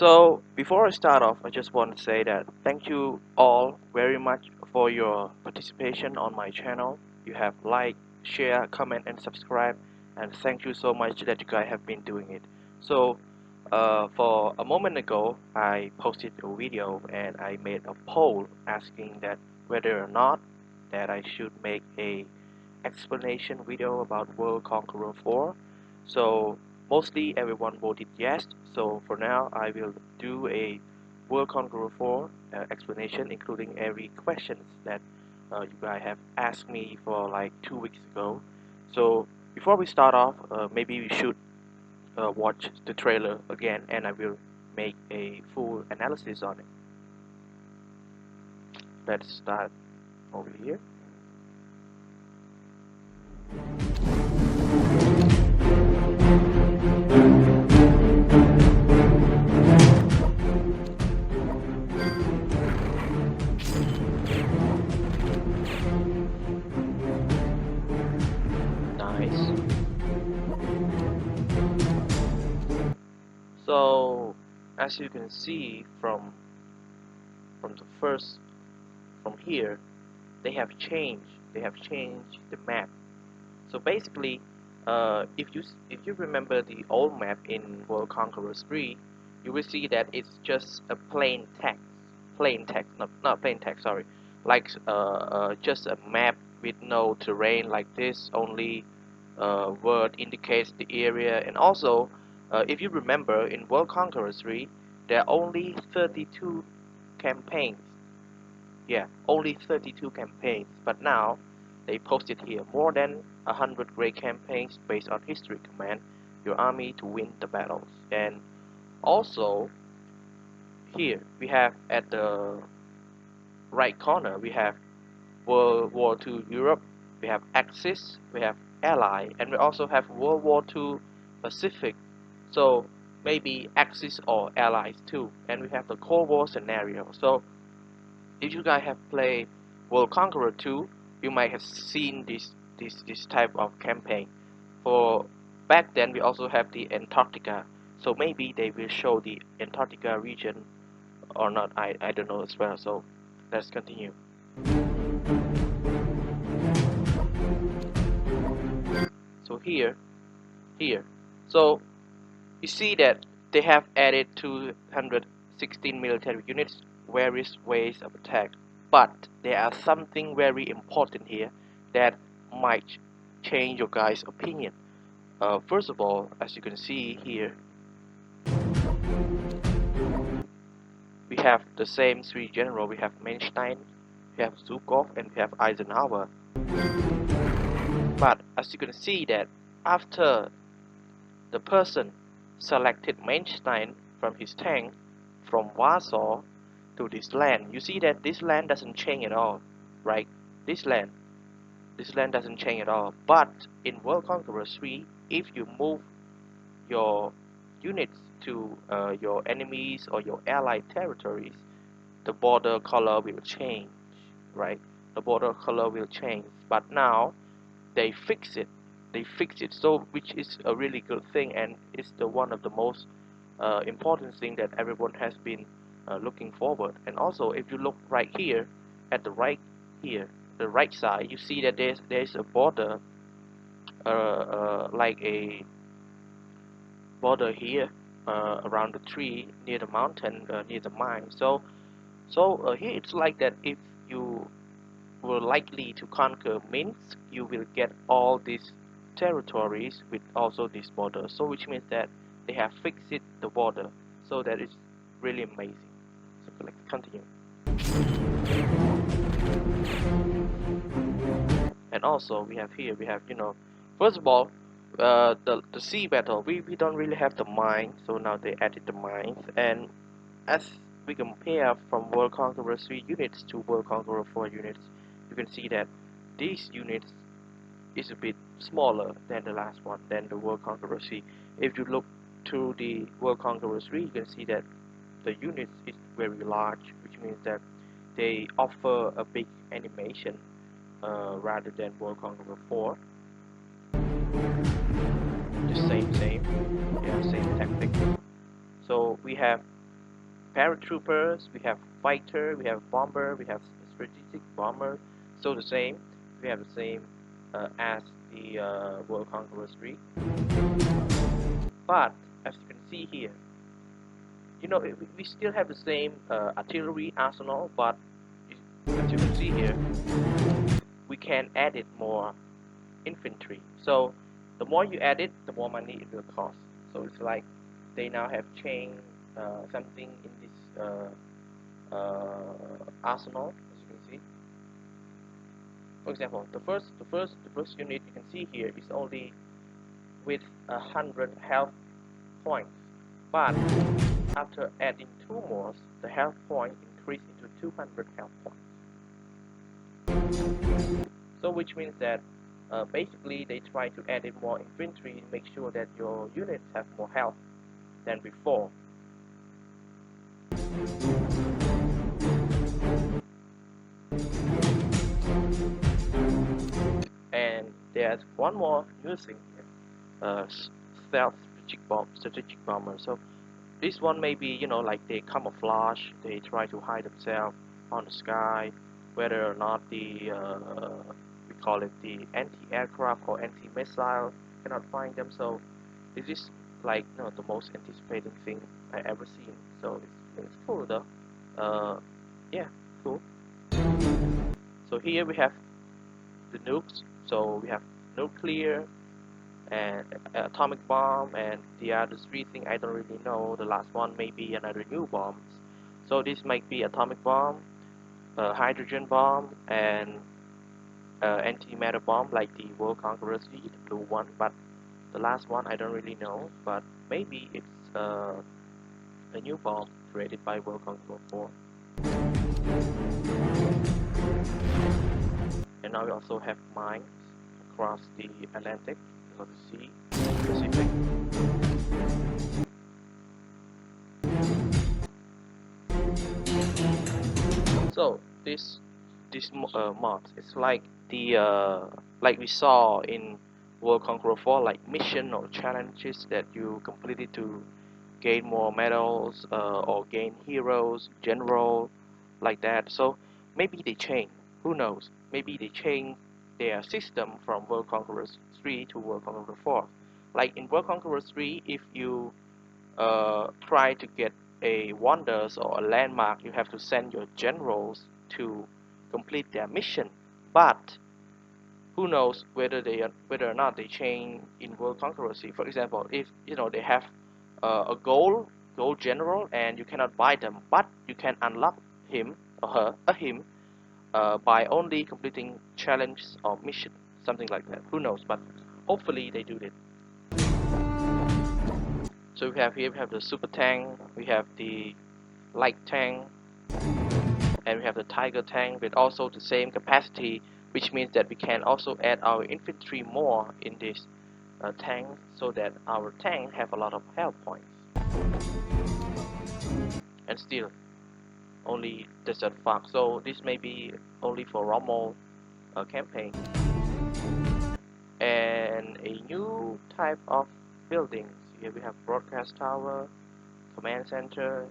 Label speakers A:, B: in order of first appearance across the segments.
A: So before I start off, I just want to say that thank you all very much for your participation on my channel. You have liked, share, comment, and subscribe, and thank you so much that you guys have been doing it. So for a moment ago, I posted a video and I made a poll asking that whether or not that I should make a explanation video about World Conqueror 4. So mostly everyone voted yes. So for now, I will do a World Conqueror 4 explanation, including every questions that you guys have asked me for like 2 weeks ago. So before we start off, maybe we should watch the trailer again, and I will make a full analysis on it. Let's start over here. Nice. So as you can see from here, they have changed the map. So basically, if you remember the old map in World Conqueror 3, you will see that it's just a plain text, not plain text, sorry, like just a map with no terrain like this. Only word indicates the area, and also if you remember in World Conqueror 3, there are only 32 campaigns. Yeah, only 32 campaigns, but now they posted here more than 100 great campaigns based on history command your army to win the battles. And also here we have at the right corner we have World War II Europe, we have Axis, we have Ally, and we also have World War II Pacific. So maybe Axis or Allies too. And we have the Cold War scenario. So if you guys have played World Conqueror 2, you might have seen this type of campaign. For back then, we also have the Antarctica, so maybe they will show the Antarctica region or not. I don't know as well. So let's continue. So here, so you see that they have added 216 military units, various ways of attack. But there are something very important here that might change your guys' opinion. First of all, as you can see here, we have the same three generals. We have Manstein, we have Zhukov, and we have Eisenhower. But as you can see that after the person selected Manstein from his tank from Warsaw to this land, you see that this land doesn't change at all, right? This land doesn't change at all. But in World Conqueror 3, if you move your units to your enemies or your allied territories, the border color will change, right? The border color will change. But now they fix it. So which is a really good thing, and it's the one of the most important thing that everyone has been looking forward. And also, if you look right here at the right here, the right side, you see that there's a border, like a border here around the tree near the mountain, near the mine. So here it's like that. If you were likely to conquer Minsk, you will get all these territories with also this border. So which means that they have fixed the border. So that is really amazing. So let's continue. And also we have here, first of all, the sea battle. We don't really have the mine, so now they added the mines. And as we compare from World Conqueror 3 units to World Conqueror 4 units, you can see that these units is a bit smaller than the last one, than the World Conqueror 3. If you look to the World Conqueror 3, you can see that the units is very large, which means that they offer a big animation rather than World Conqueror 4. The same, yeah, same tactic. So we have paratroopers, we have fighter, we have bomber, we have strategic bomber. So the same, we have the same as the World Conqueror 3. But as you can see here, we still have the same artillery arsenal, but as you can see here, we can add it more infantry. So the more you add it, the more money it will cost. So it's like they now have changed something in this arsenal, as you can see. For example, the first unit you can see here is only with 100 health points, but after adding 2 more, the health point increased into 200 health points. So which means that basically they try to add in more infantry to make sure that your units have more health than before. And there's one more new thing here, stealth strategic bomber. So this one may be, like they camouflage, they try to hide themselves on the sky, whether or not the we call it the anti-aircraft or anti-missile cannot find them. So this is like the most anticipated thing I ever seen. So it's cool though. Yeah, cool. So here we have the nukes. So we have nuclear and atomic bomb, and the other 3 thing I don't really know. The last one may be another new bombs. So this might be atomic bomb, hydrogen bomb, and antimatter bomb like the World Conqueror 3, the blue one. But the last one I don't really know. But maybe it's a new bomb created by World Conqueror 4. And now we also have mines across the Atlantic, or the sea, Pacific. So this mods, it's like the like we saw in World Conqueror 4, like mission or challenges that you completed to gain more medals or gain heroes, general, like that. So maybe they change. Who knows? Maybe they change their system from World Conqueror 3 to World Conqueror 4. Like in World Conqueror 3, if you try to get a wonders or a landmark, you have to send your generals to complete their mission. But who knows whether or not they change in World Conqueror 3. For example, if they have a gold general and you cannot buy them, but you can unlock him or her him by only completing challenge or mission, something like that. Who knows? But hopefully they do it. So we have the super tank, we have the light tank, and we have the tiger tank with also the same capacity, which means that we can also add our infantry more in this tank, so that our tank have a lot of health points. And still only desert fox, so this may be only for Rommel campaign. And a new type of buildings. Here we have broadcast tower, command center,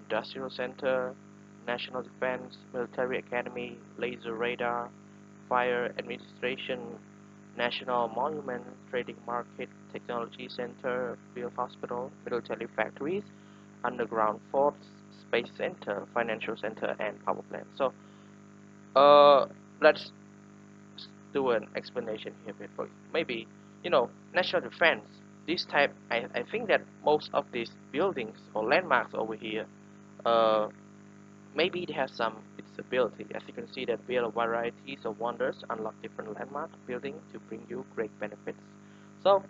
A: industrial center, national defense, military academy, laser radar, fire administration, national monument, trading market, technology center, field hospital, military factories, underground forts, space center, financial center, and power plant. So let's do an explanation here before. Maybe national defense, this type, I think that most of these buildings or landmarks over here, maybe it has some its ability. As you can see, that build varieties of wonders, unlock different landmark building to bring you great benefits. So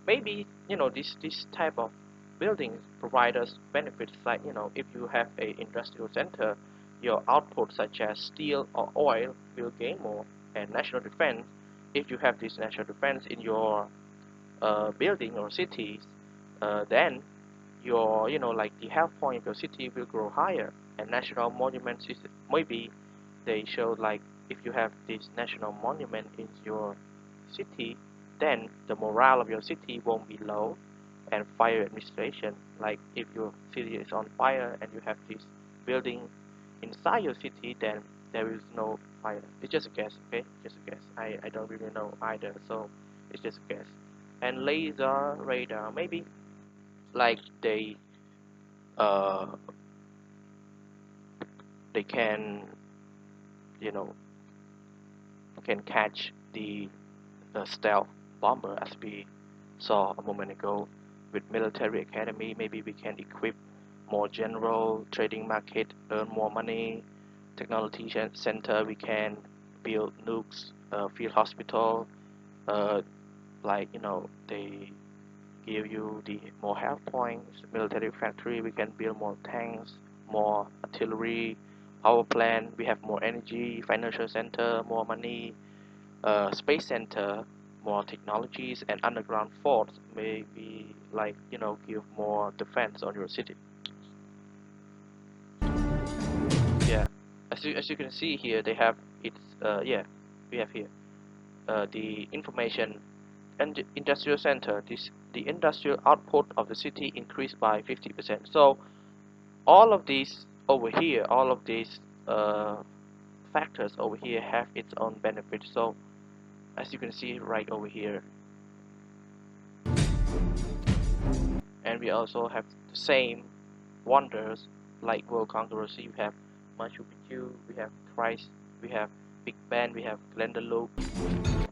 A: maybe this type of buildings provide us benefits, like if you have a industrial center, your output such as steel or oil will gain more. And national defense, if you have this national defense in your building or cities, then your like the health point of your city will grow higher. And national monument system, maybe they show like if you have this national monument in your city, then the morale of your city won't be low, and fire administration. Like if your city is on fire and you have this building inside your city, then there is no fire. It's just a guess, okay? Just a guess. I don't really know either, so it's just a guess. And laser radar, maybe like uh they can, you know, can catch the stealth bomber, as we saw a moment ago. With military academy, maybe we can equip more general trading market, earn more money. Technology center, we can build nukes, field hospital, uh, like they give you the more health points. Military factory, we can build more tanks, more artillery, power plant, we have more energy. Financial center, more money. Space center, more technologies. And underground forts, maybe like give more defense on your city. Yeah, as you can see here, they have it's yeah, we have here the information and industrial center. The industrial output of the city increased by 50%. So all of these over here, all of these uh, factors over here have its own benefits. So as you can see right over here, and we also have the same wonders like World Conqueror. So you have Machu Picchu, we have Christ, we have Big Ben, we have Glendale Loop,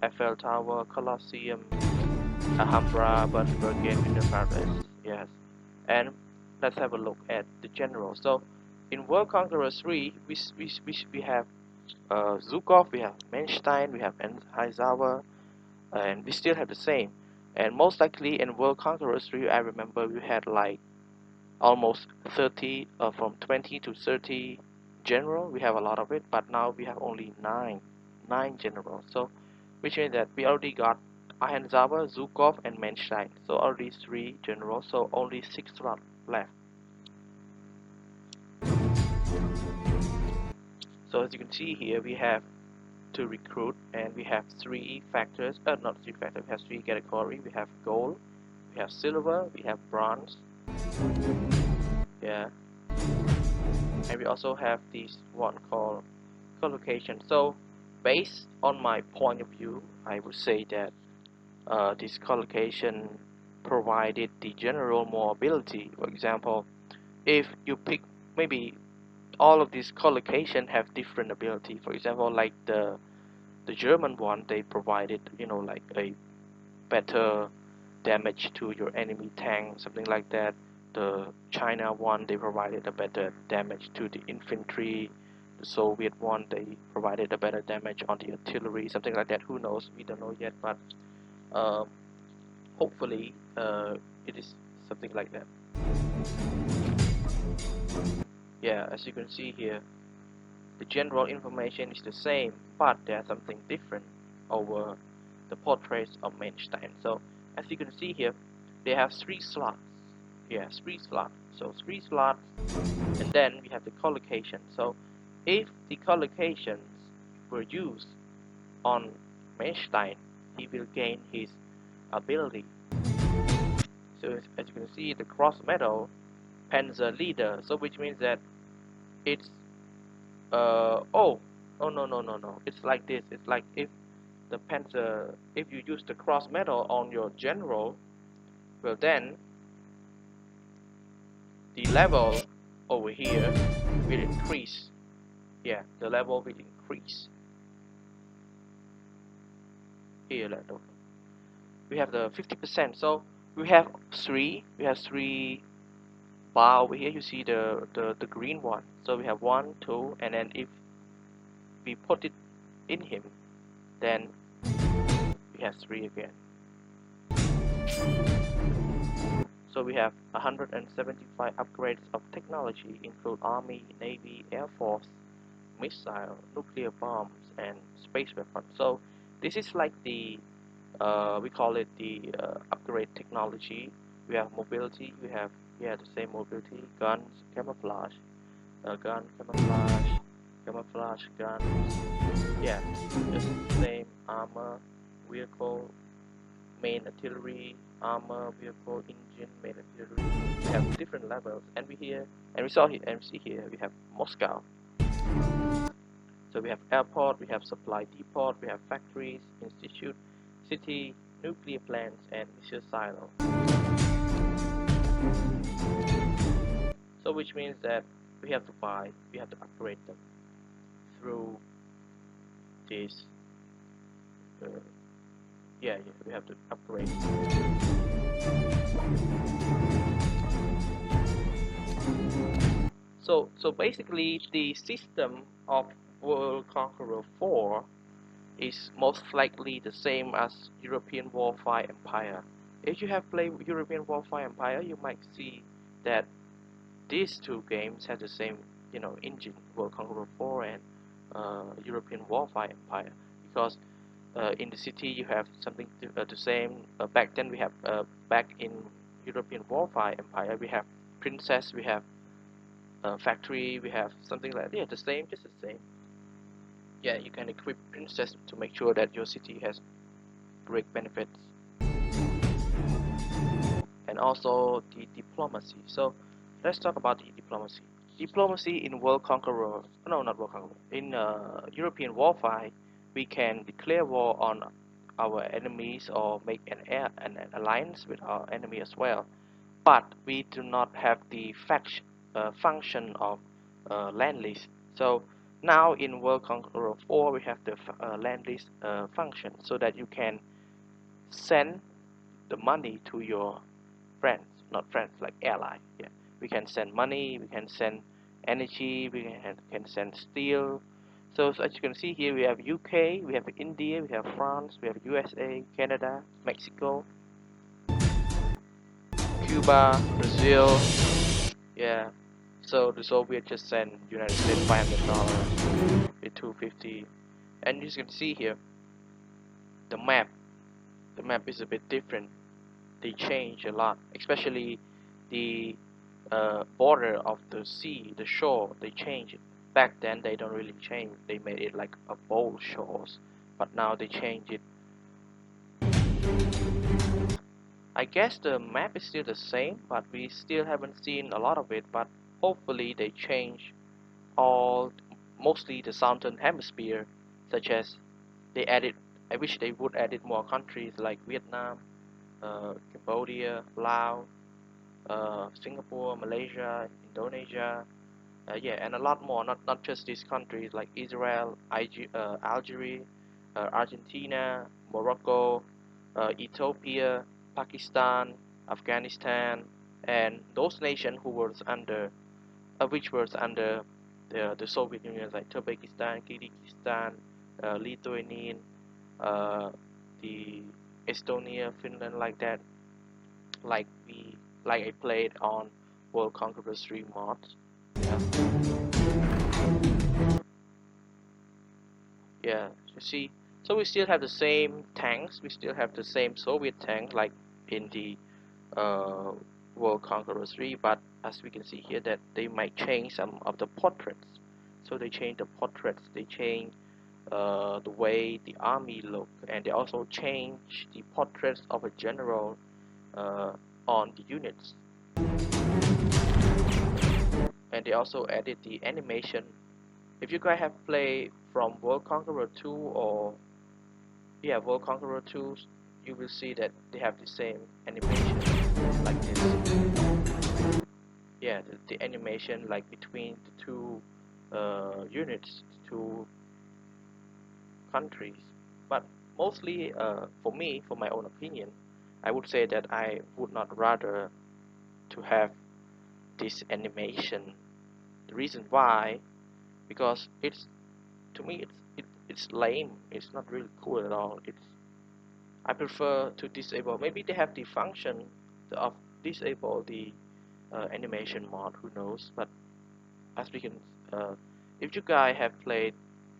A: Eiffel Tower, Colosseum, Alhambra, Bergen in the Paris. Yes, and let's have a look at the general. So in World Conqueror 3, we have Zhukov, we have Manstein, we have Eisenhower, and we still have the same. And most likely in World Conqueror 3, I remember we had like almost 30, from 20 to 30 general. We have a lot of it, but now we have only nine generals. So which means that we already got Eisenhower, Zhukov, and Manstein. So already 3 generals, so only 6 slots left. So as you can see here, we have to recruit, and we have 3 factors, not 3 factors, we have 3 categories. We have gold, we have silver, we have bronze. Yeah, and we also have this one called collocation. So based on my point of view, I would say that this collocation provided the general more ability. For example, if you pick, maybe all of these collocation have different ability. For example, like the German one, they provided like a better damage to your enemy tank, something like that. The China one, they provided a better damage to the infantry. The Soviet one, they provided a better damage on the artillery, something like that. Who knows? We don't know yet, but uh, hopefully it is something like that. Yeah, as you can see here, the general information is the same, but there's something different over the portraits of Manstein. So as you can see here, they have 3 slots. Yeah, 3 slots. So 3 slots, and then we have the collocation. So if the collocations were used on Manstein, he will gain his ability. So as you can see, the cross medal Panzer leader. So which means that it's oh no. It's like this. It's like if the Panzer, if you use the cross medal on your general, well then the level over here will increase. Yeah, the level will increase. Here, we have the 50%. So we have 3. We have 3 bar over here. You see the green one. So we have 1, 2, and then if we put it in him, then we have 3 again. So we have 175 upgrades of technology, include Army, Navy, Air Force, missile, nuclear bombs, and space weapons. So this is like the we call it the upgrade technology. We have mobility. We have the same mobility, guns, camouflage, gun, camouflage, guns. Yeah, just the same armor, vehicle, main artillery, armor, vehicle, engine. engine, main artillery. We have different levels, and we see here we have Moscow. So we have airport, we have supply depot, we have factories, institute, city, nuclear plants, and missile silo. So which means that we have to upgrade them through this. We have to upgrade. So basically, the system of World Conqueror 4 is most likely the same as European Warfare Empire. If you have played European Warfare Empire, you might see that these two games have the same, engine, World Conqueror 4 and European Warfare Empire, because in the city you have something the same. Back then we have back in European Warfare Empire we have princess, we have factory, we have something like the same, just the same. Yeah, you can equip princess to make sure that your city has great benefits, and also the diplomacy. So let's talk about the diplomacy. Diplomacy in World Conqueror, no, not World Conqueror. In European Warfare, we can declare war on our enemies or make an alliance with our enemy as well. But we do not have the function of land lease. So now in World Conqueror 4, we have the land lease function, so that you can send the money to your friends, not friends, like ally. Yeah, we can send money, we can send energy, we can send steel. So as you can see here, we have UK, we have India, we have France, we have USA, Canada, Mexico, Cuba, Brazil. Yeah. So the Soviet just sent United States $500 with 250, and as you can see here, the map is a bit different. They change a lot, especially the border of the sea, the shore. They change it. Back then they don't really change. They made it like a bold shores, but now they change it. I guess the map is still the same, but we still haven't seen a lot of it. But hopefully they change mostly the southern hemisphere, such as they added. I wish they would added more countries like Vietnam, Cambodia, Laos, Singapore, Malaysia, Indonesia, and a lot more. Not just these countries like Israel, Algeria, Argentina, Morocco, Ethiopia, Pakistan, Afghanistan, and those nations which was under the Soviet Union, like Tajikistan, Kyrgyzstan, Lithuania, the Estonia, Finland, like that. Like I played on World Conqueror 3 mods. Yeah, you see. So we still have the same tanks. We still have the same Soviet tank like in the uh, World Conqueror 3, but as we can see here that they might change some of the portraits. So they change the portraits, they change the way the army look, and they also change the portraits of a general on the units. And they also added the animation. If you guys have played from World Conqueror 2 or World Conqueror 2, you will see that they have the same animation like this. Yeah, the animation like between the two units, two countries. But mostly, for me, for my own opinion, I would say that I would not rather to have this animation. The reason why, because to me it's lame. It's not really cool at all. I prefer to disable. Maybe they have the function of disable the animation mod. Who knows? But as we can, if you guys have played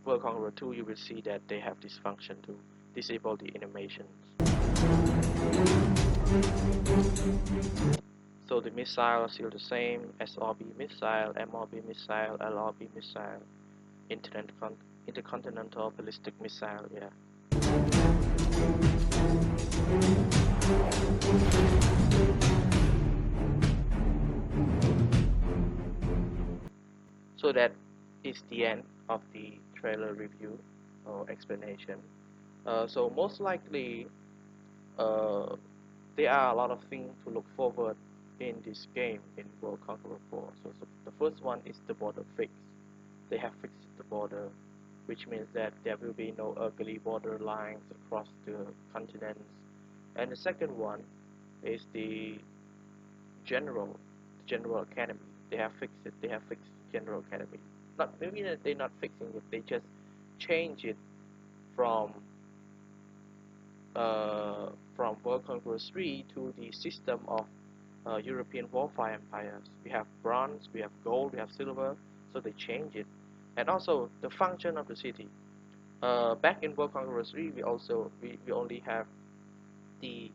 A: World Conqueror 2, you will see that they have this function to disable the animations. So the missile are still the same: SRB missile, MRB missile, LRB missile, intercontinental ballistic missile. Yeah. So that is the end of the trailer review or explanation. So most likely, uh, there are a lot of things to look forward in this game in World Conqueror 4. So the first one is the border fix. They have fixed the border, which means that there will be no ugly border lines across the continents. And the second one is the general academy. They have fixed it. They have fixed the general academy. Not maybe they're not fixing it. They just change it from World Conqueror 3 to the system of European warfare empires. We have bronze, we have gold, we have silver, so they change it. And also the function of the city. Back in World Conqueror 3, we only have the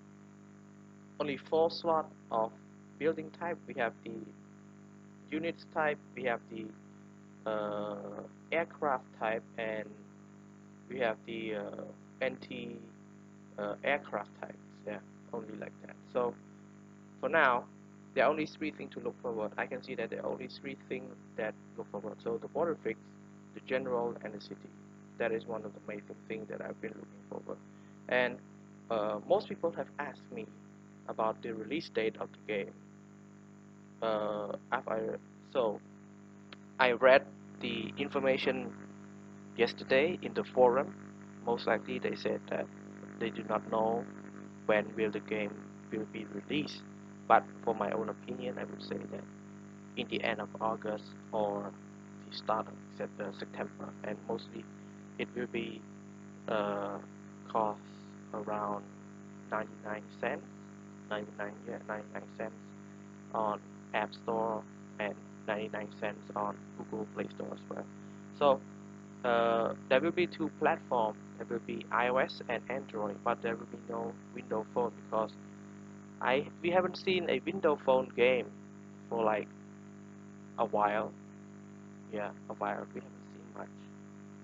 A: only 4 slots of building type. We have the units type, we have the aircraft type, and we have the anti aircraft types. Yeah, only like that. So for now, there are only 3 things to look forward. I can see that there are only 3 things that look forward. So the border fix, the general, and the city. That is one of the main things that I've been looking forward. And most people have asked me about the release date of the game. After so I read the information yesterday in the forum. Most likely they said that they do not know when will the game will be released. But for my own opinion, I would say that in the end of August or the start of September, and mostly it will be cost around 99 cents, 99 cents on App Store and 99 cents on Google Play Store as well. So there will be 2 platforms. There will be iOS and Android, but there will be no Windows Phone because we haven't seen a Windows Phone game for like a while. Yeah, a while. We haven't seen much.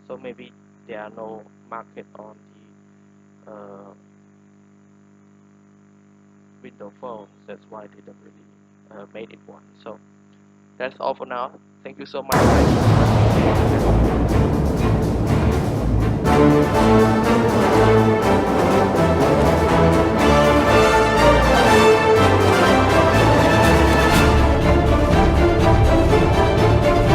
A: So maybe there are no market on the Windows phones. That's why they don't really made it one. So that's all for now. Thank you so much, guys.